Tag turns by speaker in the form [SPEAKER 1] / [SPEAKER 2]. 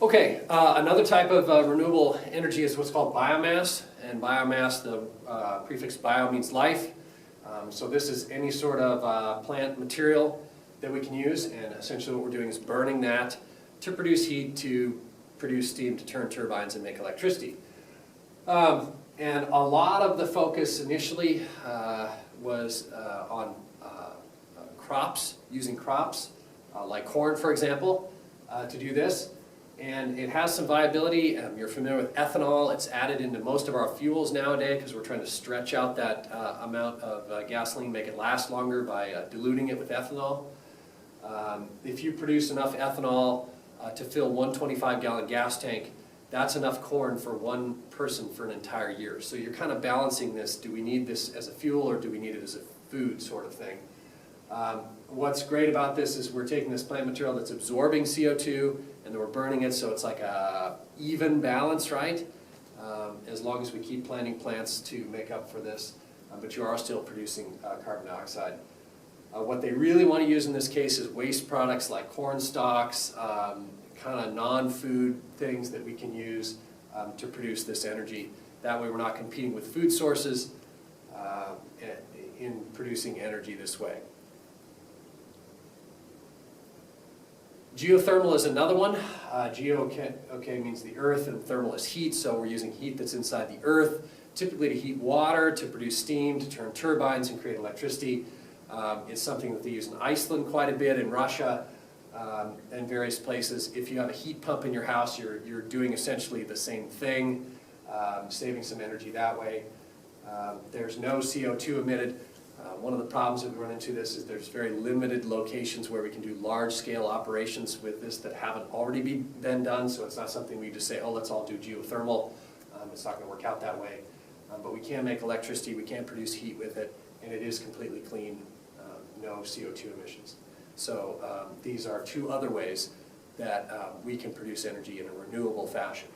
[SPEAKER 1] Okay, another type of renewable energy is what's called biomass. And biomass, the prefix bio means life. So this is any sort of plant material that we can use, and essentially what we're doing is burning that to produce heat, to produce steam, to turn turbines and make electricity. And a lot of the focus initially was on crops, using crops, like corn for example, to do this. And it has some viability. You're familiar with ethanol. It's added into most of our fuels nowadays because we're trying to stretch out that amount of gasoline, make it last longer by diluting it with ethanol. If you produce enough ethanol to fill one 25-gallon gas tank, that's enough corn for one person for an entire year. So you're kind of balancing this. Do we need this as a fuel or do we need it as a food sort of thing? What's great about this is we're taking this plant material that's absorbing CO2 and then we're burning it, so it's like a even balance, right? As long as we keep planting plants to make up for this, but you are still producing carbon dioxide. What they really want to use in this case is waste products like corn stalks, kind of non-food things that we can use to produce this energy. That way we're not competing with food sources in producing energy this way. Geothermal is another one. Geo means the earth, and thermal is heat, so we're using heat that's inside the earth, typically to heat water, to produce steam, to turn turbines and create electricity. It's something that they use in Iceland quite a bit, in Russia, and various places. If you have a heat pump in your house, you're doing essentially the same thing, saving some energy that way. There's no CO2 emitted. One of the problems that we run into this is there's very limited locations where we can do large-scale operations with this that haven't already been done, so it's not something we just say, oh, let's all do geothermal. It's not going to work out that way. But we can make electricity, we can produce heat with it, and it is completely clean, no CO2 emissions. So these are two other ways that we can produce energy in a renewable fashion.